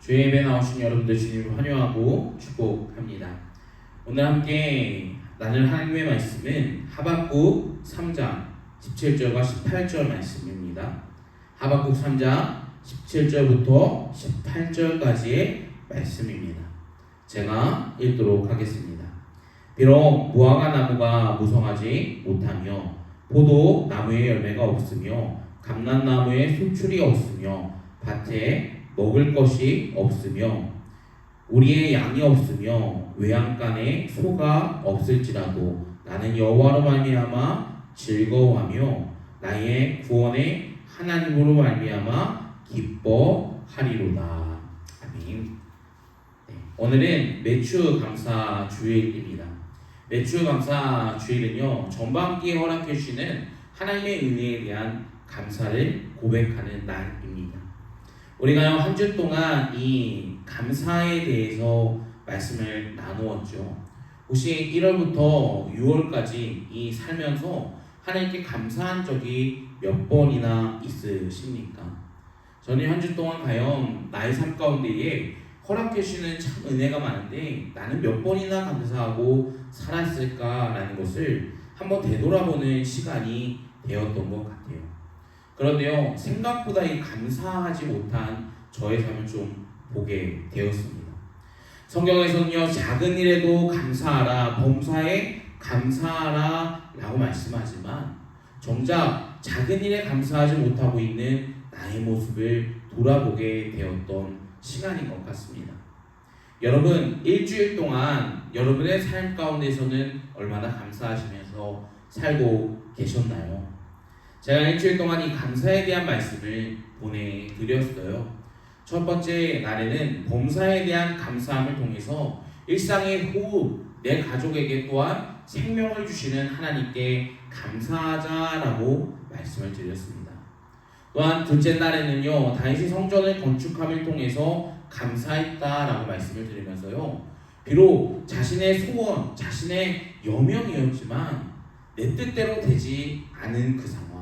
주의 예배 나오신 여러분들 주님을 환영하고 축복합니다. 오늘 함께 나눌 하나님의 말씀은 하박국 3장 17절과 18절 말씀입니다. 하박국 3장 17절부터 18절까지의 말씀입니다. 제가 읽도록 하겠습니다. 비록 무화과 나무가 무성하지 못하며 포도 나무에 열매가 없으며 감람나무에 수출이 없으며 밭에 먹을 것이 없으며 우리의 양이 없으며 외양간에 소가 없을지라도 나는 여호와로 말미암아 즐거워하며 나의 구원의 하나님으로 말미암아 기뻐하리로다. 아멘. 오늘은 매추 감사 주일입니다. 매추 감사 주일은요, 전반기에 허락해 주시는 하나님의 은혜에 대한 감사를 고백하는 날입니다. 우리가 한 주 동안 이 감사에 대해서 말씀을 나누었죠. 혹시 1월부터 6월까지 이 살면서 하나님께 감사한 적이 몇 번이나 있으십니까? 저는 한 주 동안 과연 나의 삶 가운데에 허락해 주시는 참 은혜가 많은데 나는 몇 번이나 감사하고 살았을까라는 것을 한번 되돌아보는 시간이 되었던 것 같아요. 그런데요, 생각보다 이 감사하지 못한 저의 삶을 좀 보게 되었습니다. 성경에서는요, 작은 일에도 감사하라, 범사에 감사하라 라고 말씀하지만 정작 작은 일에 감사하지 못하고 있는 나의 모습을 돌아보게 되었던 시간인 것 같습니다. 여러분, 일주일 동안 여러분의 삶 가운데서는 얼마나 감사하시면서 살고 계셨나요? 제가 일주일 동안 이 감사에 대한 말씀을 보내드렸어요. 첫 번째 날에는 범사에 대한 감사함을 통해서 일상의 호흡, 내 가족에게 또한 생명을 주시는 하나님께 감사하자라고 말씀을 드렸습니다. 또한 둘째 날에는요, 다윗이 성전을 건축함을 통해서 감사했다라고 말씀을 드리면서요, 비록 자신의 소원, 자신의 여명이었지만 내 뜻대로 되지 않은 그 상황,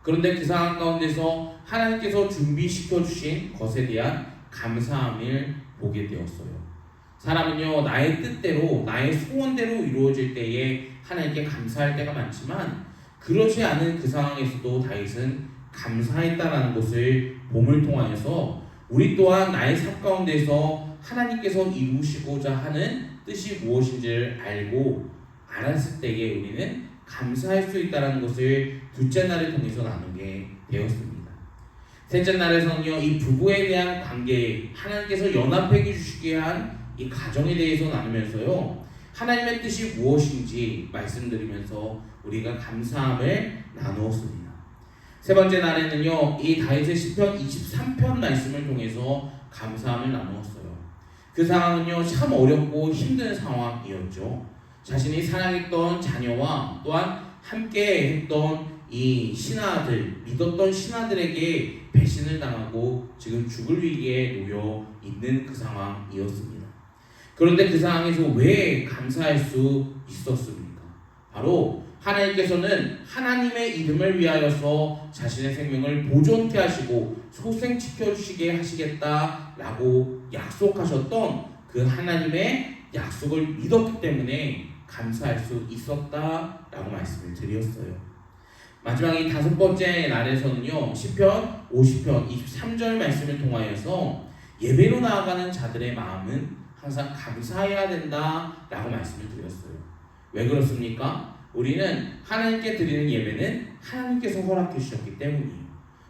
그런데 그 상황 가운데서 하나님께서 준비시켜 주신 것에 대한 감사함을 보게 되었어요. 사람은요, 나의 뜻대로, 나의 소원대로 이루어질 때에 하나님께 감사할 때가 많지만 그러지 않은 그 상황에서도 다윗은 감사했다라는 것을 봄을 통하여서 우리 또한 나의 삶 가운데서 하나님께서 이루시고자 하는 뜻이 무엇인지를 알았을 때에 우리는 감사할 수 있다는 것을 둘째 날을 통해서 나누게 되었습니다. 셋째 날에서는요, 이 부부에 대한 관계, 하나님께서 연합해 주시게 한 이 가정에 대해서 나누면서요, 하나님의 뜻이 무엇인지 말씀드리면서 우리가 감사함을 나누었습니다. 세 번째 날에는요, 이 다윗의 시편 23편 말씀을 통해서 감사함을 나누었어요. 그 상황은요, 참 어렵고 힘든 상황이었죠. 자신이 사랑했던 자녀와 또한 함께 했던 이 신하들, 믿었던 신하들에게 배신을 당하고 지금 죽을 위기에 놓여 있는 그 상황이었습니다. 그런데 그 상황에서 왜 감사할 수 있었습니까? 바로 하나님께서는 하나님의 이름을 위하여서 자신의 생명을 보존케 하시고 소생시켜 주시게 하시겠다라고 약속하셨던 그 하나님의 약속을 믿었기 때문에 감사할 수 있었다라고 말씀을 드렸어요. 마지막 이 다섯 번째 날에서는요, 시편 50편 23절 말씀을 통하여서 예배로 나아가는 자들의 마음은 항상 감사해야 된다라고 말씀을 드렸어요. 왜 그렇습니까? 우리는 하나님께 드리는 예배는 하나님께서 허락해 주셨기 때문이에요.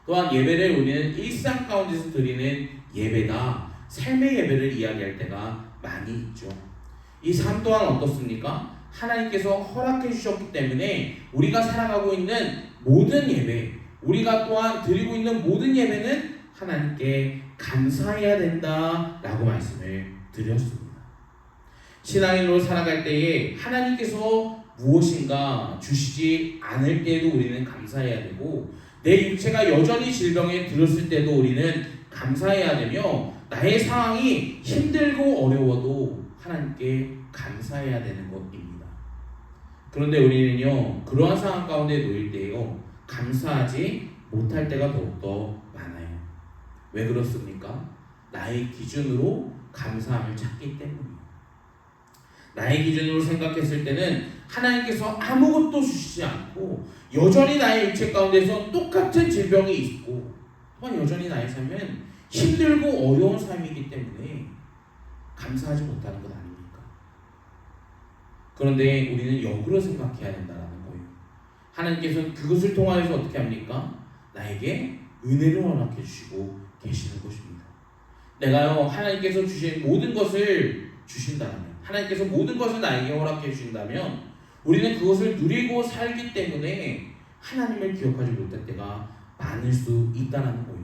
또한 예배를 우리는 일상 가운데서 드리는 예배다, 삶의 예배를 이야기할 때가 많이 있죠. 이 삶 또한 어떻습니까? 하나님께서 허락해 주셨기 때문에 우리가 살아가고 있는 모든 예배, 우리가 또한 드리고 있는 모든 예배는 하나님께 감사해야 된다라고 말씀을 드렸습니다. 신앙인으로 살아갈 때에 하나님께서 무엇인가 주시지 않을 때에도 우리는 감사해야 되고, 내 육체가 여전히 질병에 들었을 때도 우리는 감사해야 되며, 나의 상황이 힘들고 어려워도 하나님께 감사해야 되는 것입니다. 그런데 우리는요, 그러한 상황 가운데 놓일 때요, 감사하지 못할 때가 더욱더 많아요. 왜 그렇습니까? 나의 기준으로 감사함을 찾기 때문이에요. 나의 기준으로 생각했을 때는 하나님께서 아무것도 주시지 않고 여전히 나의 육체 가운데서 똑같은 질병이 있고 또한 여전히 나의 삶은 힘들고 어려운 삶이기 때문에 감사하지 못하는 것 아닙니까? 그런데 우리는 역으로 생각해야 된다는 거예요. 하나님께서는 그것을 통하여서 어떻게 합니까? 나에게 은혜를 허락해 주시고 계시는 것입니다. 내가요 하나님께서 주신 모든 것을 주신다면, 하나님께서 모든 것을 나에게 허락해 주신다면 우리는 그것을 누리고 살기 때문에 하나님을 기억하지 못할 때가 많을 수 있다는 거예요.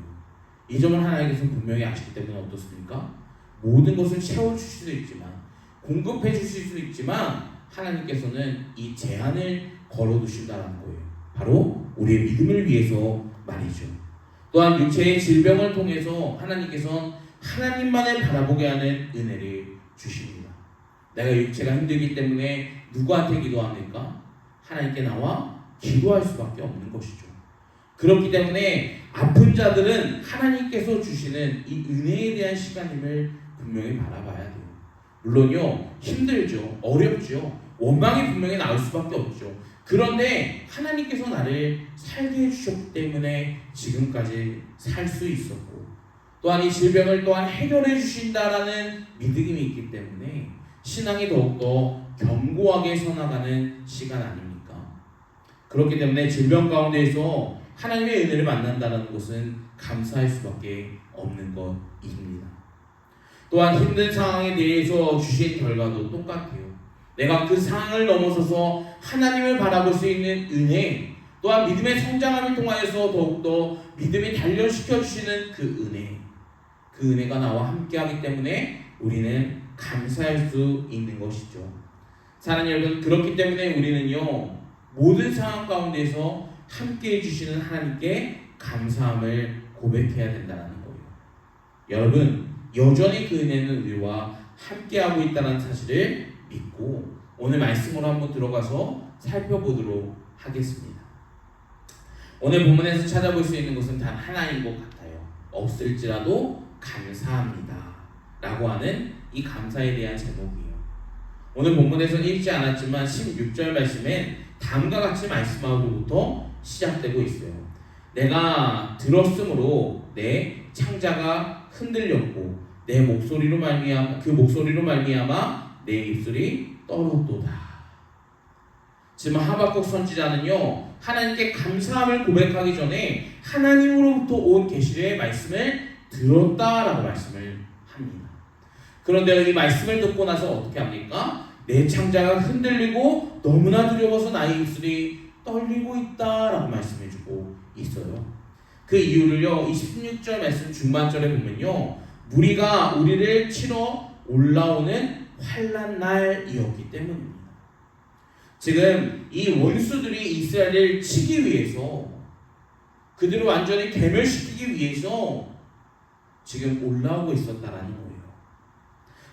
이 점을 하나님께서 분명히 아시기 때문에 어떻습니까? 모든 것을 채워주실 수 있지만, 공급해 주실 수 있지만 하나님께서는 이 제한을 걸어두신다는 거예요. 바로 우리의 믿음을 위해서 말이죠. 또한 육체의 질병을 통해서 하나님께서는 하나님만을 바라보게 하는 은혜를 주십니다. 내가 육체가 힘들기 때문에 누구한테 기도합니까? 하나님께 나와 기도할 수밖에 없는 것이죠. 그렇기 때문에 아픈 자들은 하나님께서 주시는 이 은혜에 대한 시간임을 분명히 바라봐야 돼요. 물론요 힘들죠, 어렵죠, 원망이 분명히 나올 수밖에 없죠. 그런데 하나님께서 나를 살게 해주셨기 때문에 지금까지 살 수 있었고, 또한 이 질병을 또한 해결해 주신다라는 믿음이 있기 때문에 신앙이 더욱더 견고하게 서나가는 시간 아닙니까? 그렇기 때문에 질병 가운데에서 하나님의 은혜를 만난다는 것은 감사할 수밖에 없는 것입니다. 또한 힘든 상황에 대해서 주신 결과도 똑같아요. 내가 그 상황을 넘어서서 하나님을 바라볼 수 있는 은혜, 또한 믿음의 성장함을 통하여서 더욱더 믿음이 단련시켜 주시는 그 은혜가 나와 함께하기 때문에 우리는 감사할 수 있는 것이죠. 사랑하는 여러분, 그렇기 때문에 우리는요 모든 상황 가운데서 함께해 주시는 하나님께 감사함을 고백해야 된다는 거예요. 여러분, 여전히 그 은혜는 우리와 함께하고 있다는 사실을 믿고 오늘 말씀으로 한번 들어가서 살펴보도록 하겠습니다. 오늘 본문에서 찾아볼 수 있는 것은 단 하나인 것 같아요. 없을지라도 감사합니다 라고 하는 이 감사에 대한 제목이에요. 오늘 본문에서는 읽지 않았지만 16절 말씀엔 다음과 같이 말씀하고부터 시작되고 있어요. 내가 들었으므로 내 창자가 흔들렸고 내 목소리로 말미암아 내 입술이 떨었도다. 지금 하박국 선지자는요 하나님께 감사함을 고백하기 전에 하나님으로부터 온 계시의 말씀을 들었다라고 말씀을 합니다. 그런데 이 말씀을 듣고 나서 어떻게 합니까? 내 창자가 흔들리고 너무나 두려워서 나의 입술이 떨리고 있다라고 말씀해주고 있어요. 그 이유를요 26절 말씀 중반절에 보면요 무리가 우리를 치러 올라오는 환난 날이었기 때문입니다. 지금 이 원수들이 이스라엘을 치기 위해서, 그들을 완전히 괴멸시키기 위해서 지금 올라오고 있었다라는 거예요.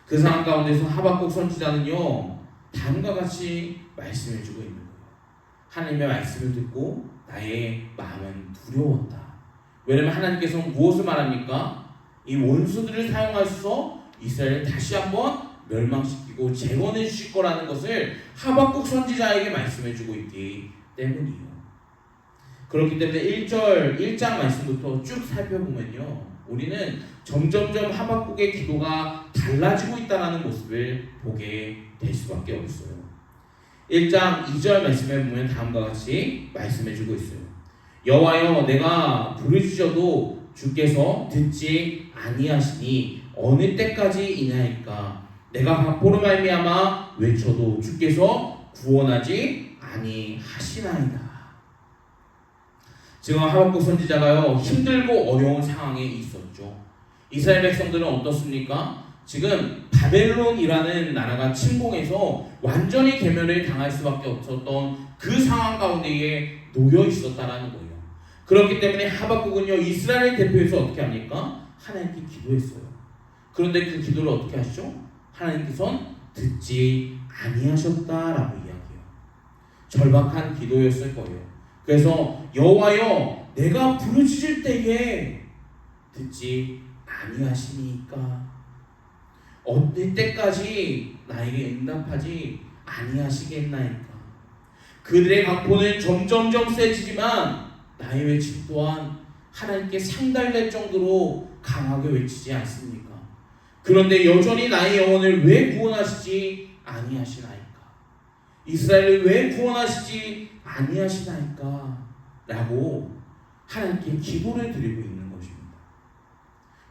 그 상황 가운데서 하박국 선지자는요 다음과 같이 말씀해주고 있는 거예요. 하나님의 말씀을 듣고 나의 마음은 두려웠다. 왜냐하면 하나님께서 무엇을 말합니까? 이 원수들을 사용하셔서 이스라엘을 다시 한번 멸망시키고 재건해 주실 거라는 것을 하박국 선지자에게 말씀해주고 있기 때문이에요. 그렇기 때문에 1장 말씀부터 쭉 살펴보면요 우리는 점점점 하박국의 기도가 달라지고 있다는 모습을 보게 될 수밖에 없어요. 1장 2절 말씀에 보면 다음과 같이 말씀해주고 있어요. 여호와여, 내가 부르짖어도 주께서 듣지 아니하시니 어느 때까지 이나이까? 내가 박포로 말미암아 외쳐도 주께서 구원하지 아니하시나이다. 지금 하박국 선지자가요 힘들고 어려운 상황에 있었죠. 이스라엘 백성들은 어떻습니까? 지금 바벨론이라는 나라가 침공해서 완전히 괴멸을 당할 수밖에 없었던 그 상황 가운데에 놓여 있었다라는 거예요. 그렇기 때문에 하박국은요 이스라엘 대표해서 어떻게 합니까? 하나님께 기도했어요. 그런데 그 기도를 어떻게 하시죠? 하나님께서는 듣지 아니하셨다라고 이야기해요. 절박한 기도였을 거예요. 그래서 여호와여, 내가 부르짖을 때에 듣지 아니하시니까? 어느 때까지 나에게 응답하지 아니하시겠나이까? 그들의 강포는 점점점 세지지만 나의 외침 또한 하나님께 상달될 정도로 강하게 외치지 않습니까? 그런데 여전히 나의 영혼을 왜 구원하시지 아니하시나이까? 이스라엘을 왜 구원하시지 아니하시나이까? 라고 하나님께 기도를 드리고 있는 것입니다.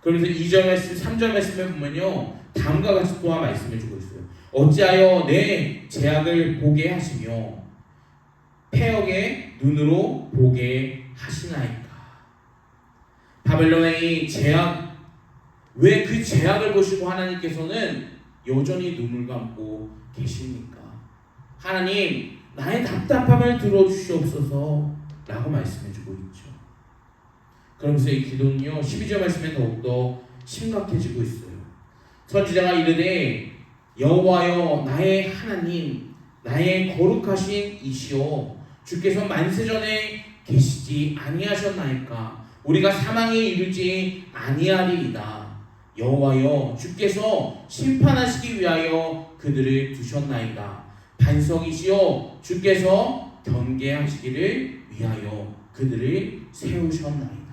그러면서 2절 말씀, 3절 말씀을 보면요, 다음과 같이 또한 말씀해 주고 있어요. 어찌하여 내 죄악을 보게 하시며 패역의 눈으로 보게 하시나이까? 바벨론의 죄악, 왜 그 죄악을 보시고 하나님께서는 여전히 눈을 감고 계십니까? 하나님, 나의 답답함을 들어주시옵소서 라고 말씀해주고 있죠. 그러면서 이 기도는요, 12절 말씀에 더욱더 심각해지고 있어요. 선지자가 이르되 여호와여 나의 하나님, 나의 거룩하신 이시여, 주께서 만세전에 계시지 아니하셨나이까? 우리가 사망에 이르지 아니하리이다. 여호와여, 주께서 심판하시기 위하여 그들을 두셨나이다. 반석이시여, 주께서 경계하시기를 위하여 그들을 세우셨나이다.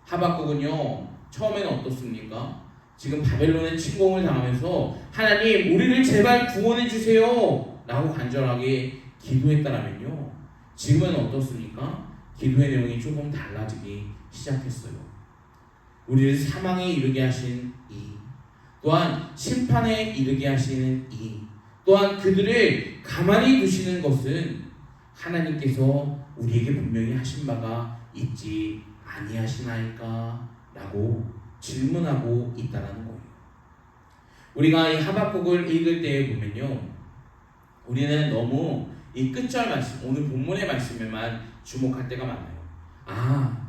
하박국은요, 처음에는 어떻습니까? 지금 바벨론의 침공을 당하면서 하나님, 우리를 제발 구원해 주세요 라고 간절하게 기도했다라면요, 지금은 어떻습니까? 기도의 내용이 조금 달라지기 시작했어요. 우리를 사망에 이르게 하신 이, 또한 심판에 이르게 하시는 이, 또한 그들을 가만히 두시는 것은 하나님께서 우리에게 분명히 하신 바가 있지 아니하시나이까? 라고 질문하고 있다는 거예요. 우리가 이 하박국을 읽을 때 보면요, 우리는 너무 이 끝절 말씀, 오늘 본문의 말씀에만 주목할 때가 많아요.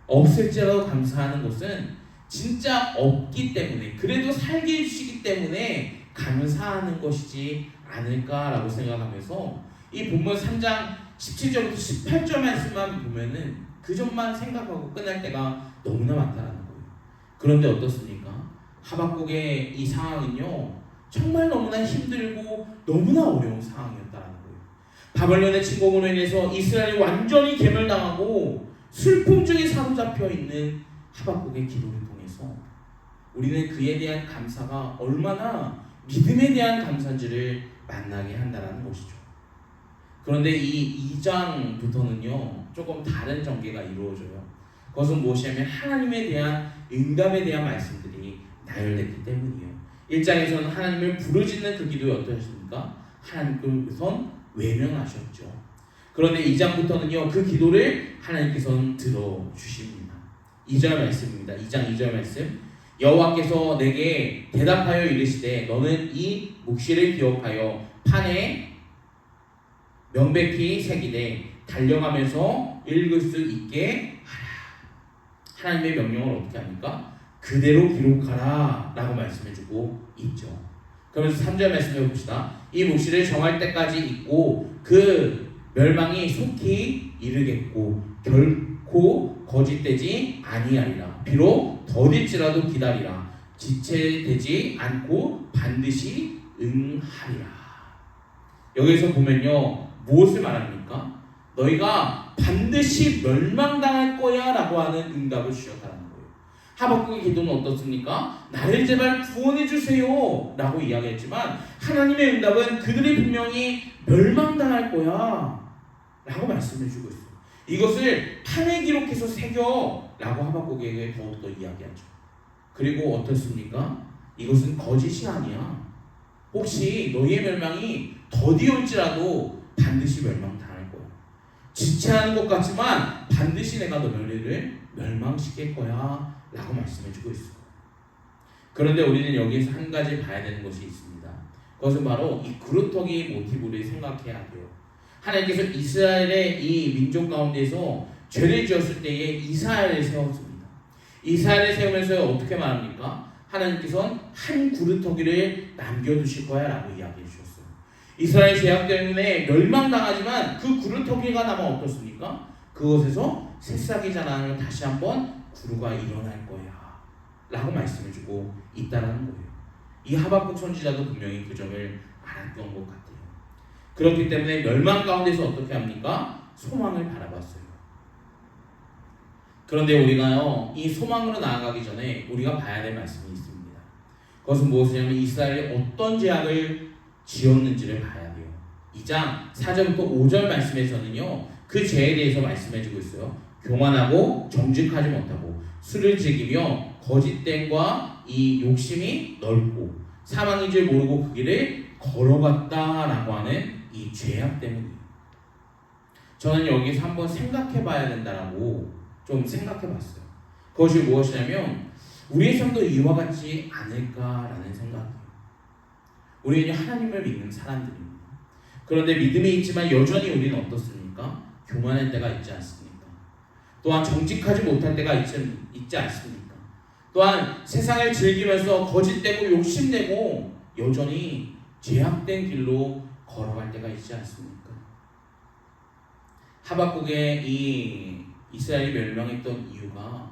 없을지라도 감사하는 것은 진짜 없기 때문에, 그래도 살게 해주시기 때문에 감사하는 것이지 않을까라고 생각하면서 이 본문 3장 17절부터 18절 말씀만 보면은 그 점만 생각하고 끝날 때가 너무나 많다는 거예요. 그런데 어떻습니까? 하박국의 이 상황은요, 정말 너무나 힘들고 너무나 어려운 상황이었다는 거예요. 바벨론의 침공으로 인해서 이스라엘이 완전히 괴멸당하고 슬픔 중에 사로잡혀 있는 하박국의 기도를 통해서 우리는 그에 대한 감사가 얼마나 믿음에 대한 감사인지를 만나게 한다는 것이죠. 그런데 이 2장부터는요, 조금 다른 전개가 이루어져요. 그것은 무엇이냐면 하나님에 대한 응답에 대한 말씀들이 나열됐기 때문이에요. 1장에서는 하나님을 부르짖는 그 기도에 어떠셨습니까? 하나님께서 외면하셨죠. 그런데 2장부터는요, 그 기도를 하나님께서는 들어주십니다. 2절 말씀입니다. 2장 2절 말씀. 여호와께서 내게 대답하여 이르시되 너는 이 묵시를 기억하여 판에 명백히 새기되 달려가면서 읽을 수 있게 하라. 하나님의 명령을 어떻게 합니까? 그대로 기록하라 라고 말씀해주고 있죠. 그러면서 3절 말씀해 봅시다. 이 묵시를 정할 때까지 읽고 그 멸망이 속히 이르겠고 결코 거짓되지 아니하리라. 비록 더딜지라도 기다리라. 지체되지 않고 반드시 응하리라. 여기서 보면요, 무엇을 말합니까? 너희가 반드시 멸망당할 거야 라고 하는 응답을 주셨다는 거예요. 하박국의 기도는 어떻습니까? 나를 제발 구원해 주세요 라고 이야기했지만 하나님의 응답은 그들이 분명히 멸망당할 거야 라고 말씀해 주고 있어요. 이것을 판에 기록해서 새겨 라고 하박국에게 더욱더 이야기하죠. 그리고 어떻습니까? 이것은 거짓이 아니야. 혹시 너희의 멸망이 더디올지라도 반드시 멸망당할 거야. 지체하는 것 같지만 반드시 내가 너희를 멸망시킬 거야 라고 말씀해 주고 있어요. 그런데 우리는 여기에서 한 가지 봐야 되는 것이 있습니다. 그것은 바로 이 그루터기 모티브를 생각해야 돼요. 하나님께서 이스라엘의 이 민족 가운데서 죄를 지었을 때에 이스라엘을 세웠습니다. 이스라엘을 세우면서 어떻게 말합니까? 하나님께서는 한 그루터기를 남겨두실 거야 라고 이야기해 주셨어요. 이스라엘 죄악 때문에 멸망당하지만 그 그루터기가 남아 어떻습니까? 그곳에서 새싹이 자라는 다시 한번 구루가 일어날 거야 라고 말씀해주고 있다는 거예요. 이 하박국 선지자도 분명히 그 점을 알았던 것 같아요. 그렇기 때문에 멸망 가운데서 어떻게 합니까? 소망을 바라봤어요. 그런데 우리가요, 이 소망으로 나아가기 전에 우리가 봐야 될 말씀이 있습니다. 그것은 무엇이냐면 이스라엘이 어떤 죄악을 지었는지를 봐야 돼요. 2장 4절부터 5절 말씀에서는요, 그 죄에 대해서 말씀해주고 있어요. 교만하고 정직하지 못하고 술을 즐기며 거짓됨과 이 욕심이 넓고 사망인 줄 모르고 그 길을 걸어갔다라고 하는 이 죄악 때문이에요. 저는 여기서 한번 생각해 봐야 된다라고 좀 생각해 봤어요. 그것이 무엇이냐면 우리의 삶도 이와 같지 않을까라는 생각이에요. 우리는 하나님을 믿는 사람들입니다. 그런데 믿음이 있지만 여전히 우리는 어떻습니까? 교만할 때가 있지 않습니까? 또한 정직하지 못할 때가 있지 않습니까? 또한 세상을 즐기면서 거짓되고 욕심내고 여전히 죄악된 길로 걸어갈 때가 있지 않습니까? 하박국의 이 이스라엘이 멸망했던 이유가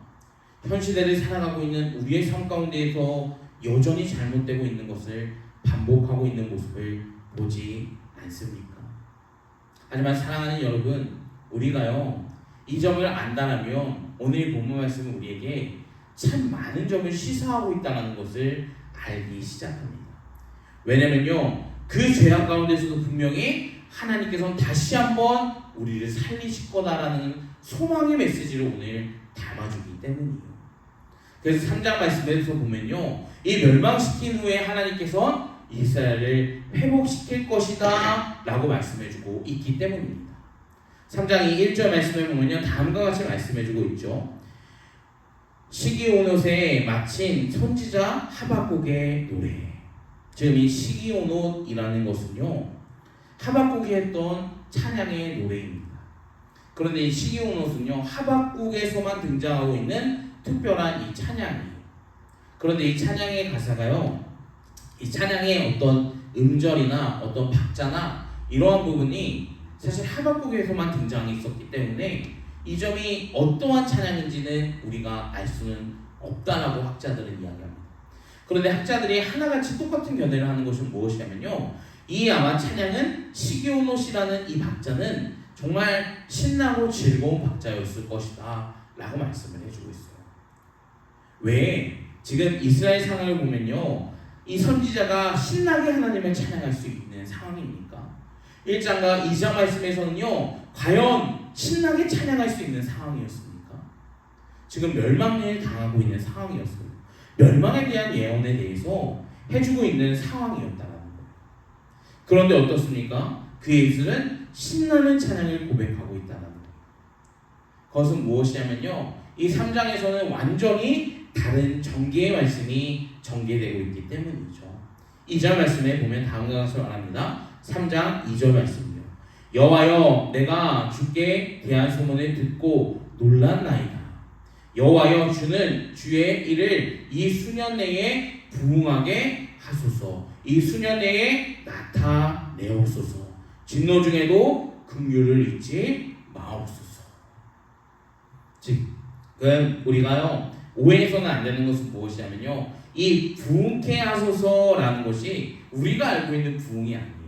현 시대를 살아가고 있는 우리의 삶 가운데에서 여전히 잘못되고 있는 것을 반복하고 있는 모습을 보지 않습니까? 하지만 사랑하는 여러분, 우리가요 이 점을 안다면 오늘 본문 말씀은 우리에게 참 많은 점을 시사하고 있다는 것을 알기 시작합니다. 왜냐면요 그 죄악 가운데서도 분명히 하나님께서는 다시 한번 우리를 살리실 거다라는 소망의 메시지를 오늘 담아주기 때문이에요. 그래서 3장 말씀에서 보면요 이 멸망시킨 후에 하나님께서는 이스라엘을 회복시킬 것이다 라고 말씀해주고 있기 때문입니다. 3장 1절 말씀에 보면요 다음과 같이 말씀해주고 있죠. 시기온옷에 마친 선지자 하박국의 노래. 지금 이 시기온옷이라는 것은요 하박국이 했던 찬양의 노래입니다. 그런데 이 시기온옷은요 하박국에서만 등장하고 있는 특별한 이 찬양이에요. 그런데 이 찬양의 가사가요 이 찬양의 어떤 음절이나 어떤 박자나 이러한 부분이 사실 하박국에서만 등장했었기 때문에 이 점이 어떠한 찬양인지는 우리가 알 수는 없다라고 학자들은 이야기합니다. 그런데 학자들이 하나같이 똑같은 견해를 하는 것은 무엇이냐면요 이 아마 찬양은 시기온옷이라는 이 박자는 정말 신나고 즐거운 박자였을 것이다 라고 말씀을 해주고 있어요. 왜? 지금 이스라엘 상황을 보면요 이 선지자가 신나게 하나님을 찬양할 수 있는 상황입니까? 1장과 2장 말씀에서는요 과연 신나게 찬양할 수 있는 상황이었습니까? 지금 멸망을 당하고 있는 상황이었어요. 멸망에 대한 예언에 대해서 해주고 있는 상황이었다는 거예요. 그런데 어떻습니까? 그의 입술은 신나는 찬양을 고백하고 있다는 거예요. 그것은 무엇이냐면요 이 3장에서는 완전히 다른 전개의 말씀이 전개되고 있기 때문이죠. 2절 말씀에 보면 다음과 같이 말합니다. 3장 2절 말씀이요. 여호와여 내가 주께 대한 소문을 듣고 놀랐나이다. 여호와여 주는 주의 일을 이 수년 내에 부응하게 하소서. 이 수년 내에 나타내옵소서. 진노 중에도 긍휼을 잊지 마옵소서. 지금 우리가요 오해해서는 안 되는 것은 무엇이냐면요 이 부응케 하소서라는 것이 우리가 알고 있는 부응이 아니에요.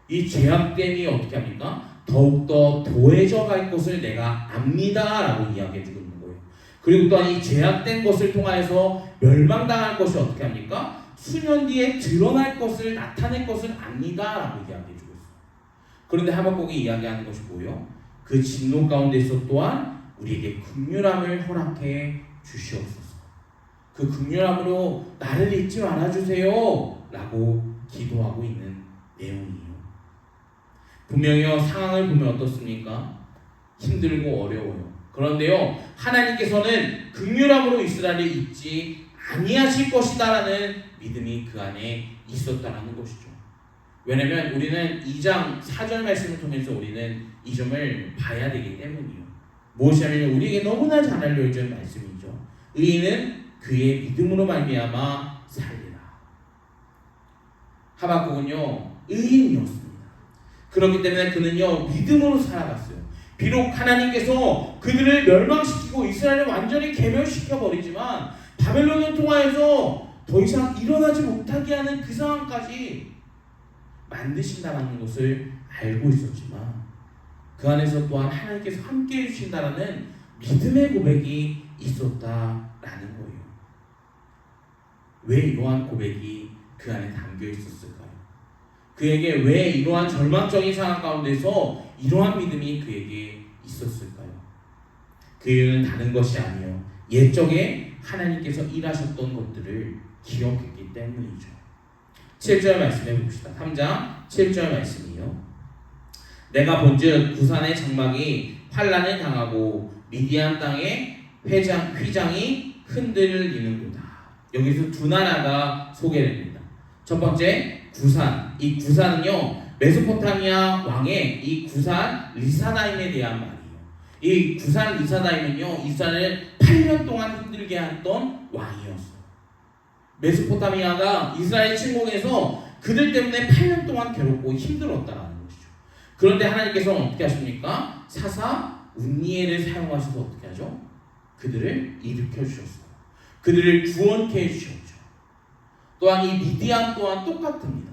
이 죄악됨이 어떻게 합니까? 더욱더 더해져 갈 것을 내가 압니다 라고 이야기해주고 있는 거예요. 그리고 또한 이 죄악된 것을 통하여서 멸망당할 것이 어떻게 합니까? 수년 뒤에 드러날 것을 나타낼 것을 압니다 라고 이야기해주고 있어요. 그런데 하박국이 이야기하는 것이 뭐예요? 그 진노 가운데서 또한 우리에게 긍휼함을 허락해 주시옵소서. 그 긍휼함으로 나를 잊지 말아주세요 라고 기도하고 있는 내용이에요. 분명히요 상황을 보면 어떻습니까? 힘들고 어려워요. 그런데요 하나님께서는 긍휼함으로 이스라엘을 잊지 아니하실 것이다라는 믿음이 그 안에 있었다라는 것이죠. 왜냐하면 우리는 2장 4절 말씀을 통해서 우리는 이 점을 봐야 되기 때문이에요. 무엇이냐면 우리에게 너무나 잘 알려진 말씀이죠. 의인은 그의 믿음으로 말미암아 살리라. 하박국은요 의인이었습니다. 그렇기 때문에 그는요 믿음으로 살아갔어요. 비록 하나님께서 그들을 멸망시키고 이스라엘을 완전히 괴멸시켜 버리지만 바벨론을 통하여서 더 이상 일어나지 못하게 하는 그 상황까지 만드신다는 것을 알고 있었지만 그 안에서 또한 하나님께서 함께 해주신다는 믿음의 고백이 있었다라는 거예요. 왜 이러한 고백이 그 안에 담겨 있었을까요? 그에게 왜 이러한 절망적인 상황 가운데서 이러한 믿음이 그에게 있었을까요? 그 이유는 다른 것이 아니요 옛적에 하나님께서 일하셨던 것들을 기억했기 때문이죠. 7절 말씀해 봅시다. 3장 7절 말씀이요. 내가 본즉 구산의 장막이 환란을 당하고 미디안 땅의 휘장이 흔들리는구나. 여기서 두 나라가 소개됩니다. 첫 번째 구산. 이 구산은요 메소포타미아 왕의 이 구산 리사다임에 대한 말이에요. 이 구산 리사다임은요 이스라엘을 8년 동안 힘들게 했던 왕이었어요. 메소포타미아가 이스라엘 침공해서 그들 때문에 8년 동안 괴롭고 힘들었다라는 것이죠. 그런데 하나님께서는 어떻게 하십니까? 사사 운니엘을 사용하셔서 어떻게 하죠? 그들을 일으켜 주셨어요. 그들을 구원케 해주셨죠. 또한 이 미디안 또한 똑같습니다.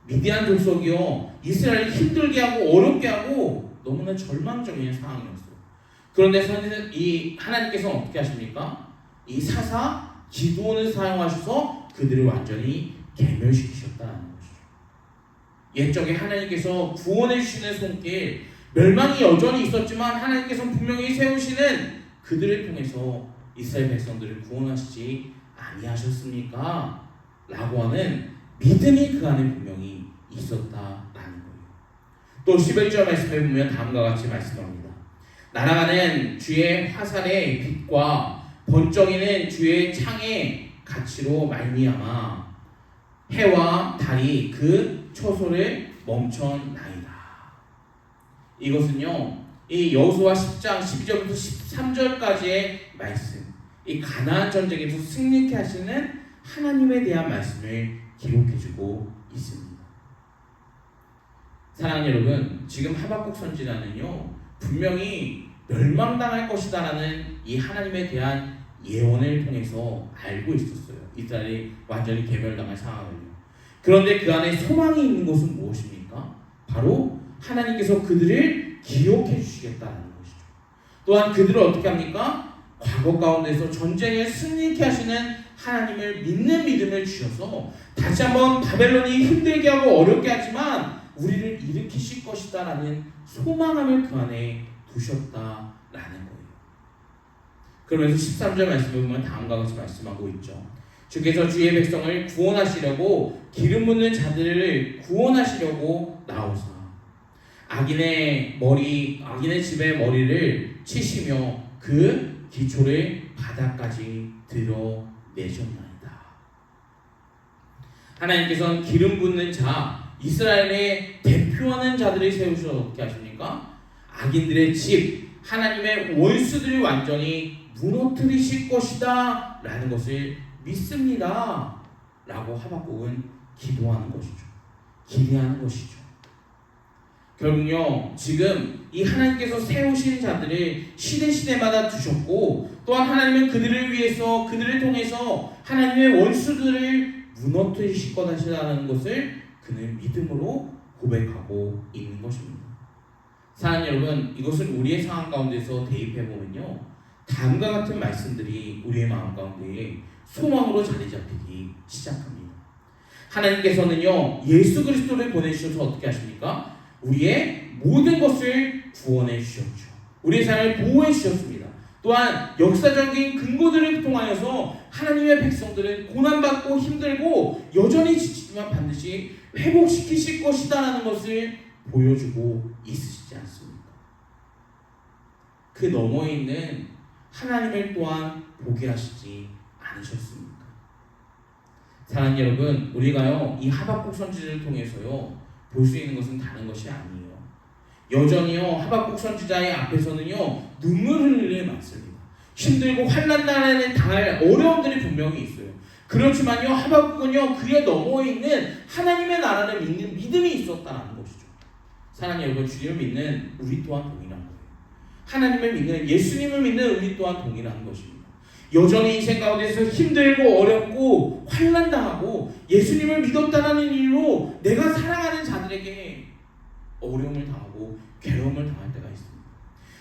미디안 족속이요 이스라엘을 힘들게 하고 어렵게 하고 너무나 절망적인 상황이었어요. 그런데 이 하나님께서는 어떻게 하십니까? 이 사사 기드온을 사용하셔서 그들을 완전히 괴멸시키셨다는 것이죠. 옛적에 하나님께서 구원해 주시는 손길, 멸망이 여전히 있었지만 하나님께서 분명히 세우시는 그들을 통해서 이스라엘 백성들을 구원하시지 아니하셨습니까? 라고 하는 믿음이 그 안에 분명히 있었다라는 거예요. 또 11절 말씀에 보면 다음과 같이 말씀합니다. 날아가는 주의 화살의 빛과 번쩍이는 주의 창의 가치로 말미암아 해와 달이 그 초소를 멈춰나이다. 이것은요 이 여호수아 10장 12절부터 13절까지의 말씀, 이 가나안 전쟁에서 승리케 하시는 하나님에 대한 말씀을 기록해주고 있습니다. 사랑하는 여러분, 지금 하박국 선지자는요 분명히 멸망당할 것이다라는 이 하나님에 대한 예언을 통해서 알고 있었어요. 이스라엘이 완전히 괴멸당할 상황을요. 그런데 그 안에 소망이 있는 것은 무엇입니까? 바로 하나님께서 그들을 기억해 주시겠다는 것이죠. 또한 그들을 어떻게 합니까? 과거 가운데서 전쟁을 승리케 하시는 하나님을 믿는 믿음을 주셔서 다시 한번 바벨론이 힘들게 하고 어렵게 하지만 우리를 일으키실 것이다라는 소망함을 그 안에 두셨다라는 거예요. 그러면서 13절 말씀을 보면 다음과 같이 말씀하고 있죠. 주께서 주의 백성을 구원하시려고 기름 붓는 자들을 구원하시려고 나오사 악인의 집의 머리를 치시며 그 기초를 바닥까지 드러내셨나이다. 하나님께서는 기름 붓는 자, 이스라엘의 대표하는 자들을 세우셔서 어떻게 하십니까? 악인들의 집, 하나님의 원수들을 완전히 무너뜨리실 것이다 라는 것을 믿습니다 라고 하박국은 기도하는 것이죠. 기대하는 것이죠. 결국요 지금 이 하나님께서 세우신 자들을 시대마다 두셨고 또한 하나님은 그들을 위해서 그들을 통해서 하나님의 원수들을 무너뜨리실 것이라는 것을 그는 믿음으로 고백하고 있는 것입니다. 사랑하는 여러분, 이것을 우리의 상황 가운데서 대입해보면요 다음과 같은 말씀들이 우리의 마음 가운데에 소망으로 자리 잡히기 시작합니다. 하나님께서는요 예수 그리스도를 보내주셔서 어떻게 하십니까? 우리의 모든 것을 구원해 주셨죠. 우리의 삶을 보호해 주셨습니다. 또한 역사적인 근거들을 통하여서 하나님의 백성들은 고난받고 힘들고 여전히 지치지만 반드시 회복시키실 것이다라는 것을 보여주고 있으시지 않습니까? 그 너머에 있는 하나님을 또한 보게 하시지 않으셨습니까? 사랑하는 여러분, 우리가요 이 하박국 선지자를 통해서요 볼 수 있는 것은 다른 것이 아니에요. 여전히요 하박국 선지자의 앞에서는요 눈물을 흘릴 많습니다. 힘들고 환난 날에 당할 어려움들이 분명히 있어요. 그렇지만요 하박국은요 그에 넘어 있는 하나님의 나라를 믿는 믿음이 있었다는 것이죠. 사랑하는 여러분, 주님을 믿는 우리 또한 동일한 거예요. 하나님을 믿는 예수님을 믿는 우리 또한 동일한 것입니다. 여전히 인생 가운데서 힘들고 어렵고 환난당하고 예수님을 믿었다는 이유로 내가 사랑하는 자들에게 어려움을 당하고 괴로움을 당할 때가 있습니다.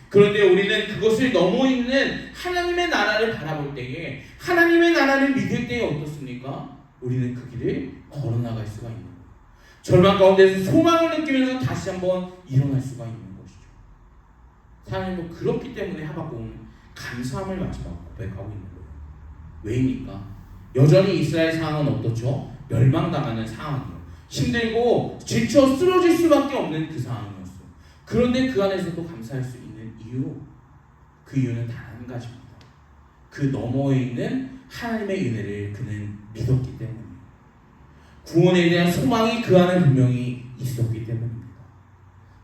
그런데 우리는 그것을 넘어 있는 하나님의 나라를 바라볼 때에, 하나님의 나라를 믿을 때에 어떻습니까? 우리는 그 길을 걸어나갈 수가 있는 거예요. 절망 가운데서 소망을 느끼면서 다시 한번 일어날 수가 있는 것이죠. 하나님은 그렇기 때문에 하박국은 감사함을 마지막 고백하고 있는 거예요. 왜입니까? 여전히 이스라엘 상황은 어떻죠? 멸망당하는 상황이에요. 힘들고 지쳐 쓰러질 수밖에 없는 그 상황이었어요. 그런데 그 안에서도 감사할 수 있는 이유, 그 이유는 단 한 가지입니다. 그 너머에 있는 하나님의 은혜를 그는 믿었기 때문입니다. 구원에 대한 소망이 그 안에 분명히 있었기 때문입니다.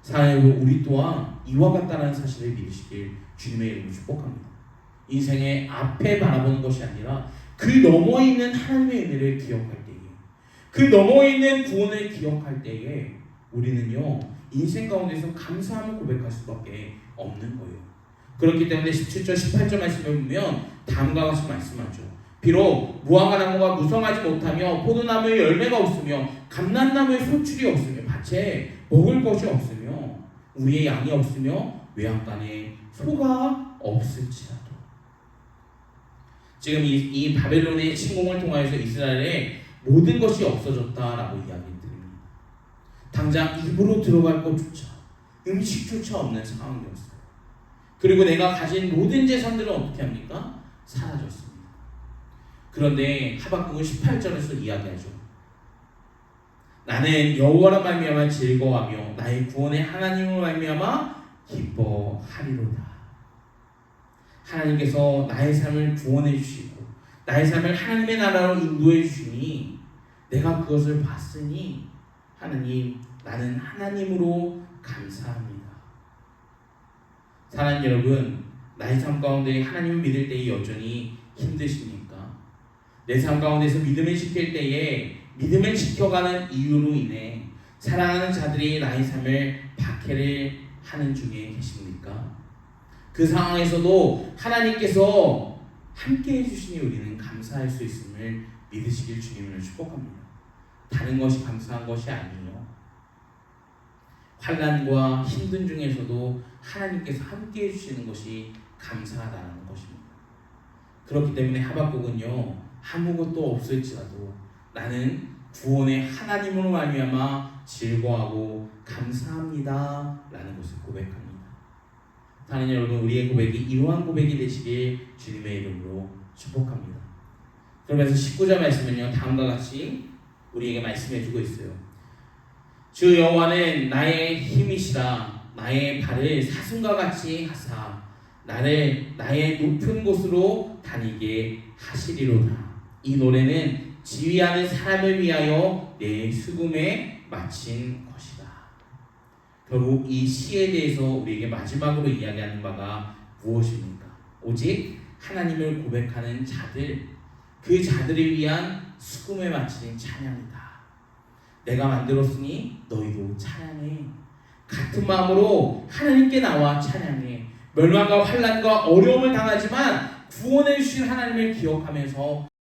사랑하는 우리 또한 이와 같다는 사실을 믿으시길 주님의 이름으로 축복합니다. 인생의 앞에 바라보는 것이 아니라 그 너머에 있는 하나님의 은혜를 기억할 때에, 그 너머에 있는 구원을 기억할 때에 우리는요 인생 가운데서 감사함을 고백할 수밖에 없는 거예요. 그렇기 때문에 17절 18절 말씀을 보면 다음과 같이 말씀하죠. 비록 무화과 나무가 무성하지 못하며 포도나무에 열매가 없으며 감람나무에 소출이 없으며 밭에 먹을 것이 없으며 우리의 양이 없으며 외양간에 소가 없을지라도. 지금 이 바벨론의 침공을 통하여서 이스라엘의 모든 것이 없어졌다라고 이야기 드립니다. 당장 입으로 들어갈 것조차, 음식조차 없는 상황이었어요. 그리고 내가 가진 모든 재산들은 어떻게 합니까? 사라졌습니다. 그런데 하박국은 18절에서 이야기하죠. 나는 여호와로 말미암아 즐거워하며 나의 구원의 하나님으로 말미암아 기뻐하리로다. 하나님께서 나의 삶을 구원해 주시고 나의 삶을 하나님의 나라로 인도해 주시니 내가 그것을 봤으니 하나님, 나는 하나님으로 감사합니다. 사랑하는 여러분, 나의 삶 가운데 하나님을 믿을 때에 여전히 힘드십니까? 내 삶 가운데서 믿음을 지킬 때에 믿음을 지켜가는 이유로 인해 사랑하는 자들이 나의 삶을 박해를 하는 중에 계십니까? 그 상황에서도 하나님께서 함께 해주시니 우리는 감사할 수 있음을 믿으시길 주님을 축복합니다. 다른 것이 감사한 것이 아니에요. 환난과 힘든 중에서도 하나님께서 함께 해주시는 것이 감사하다는 것입니다. 그렇기 때문에 하박국은요 아무것도 없을지라도 나는 구원의 하나님으로 말미암아 즐거워하고 감사합니다 라는 것을 고백합니다. 사랑하는 여러분, 우리의 고백이 이러한 고백이 되시길 주님의 이름으로 축복합니다. 그러면서 19절 말씀은요 다음과 같이 우리에게 말씀해주고 있어요. 주 여호와는 나의 힘이시라. 나의 발을 사슴과 같이 하사 나를 나의 높은 곳으로 다니게 하시리로다. 이 노래는 지휘하는 사람을 위하여 내 수금에 마친 것이다. 결국 이 시에 대해서 우리에게 마지막으로 이야기하는 바가 무엇입니까? 오직 하나님을 고백하는 자들, 그 자들을 위한 수금에 마친 찬양이다. 내가 만들었으니 너희도 찬양해. 같은 마음으로 하나님께 나와 찬양해. 멸망과 환난과 어려움을 당하지만 구원해 주신 하나님을 기억하면서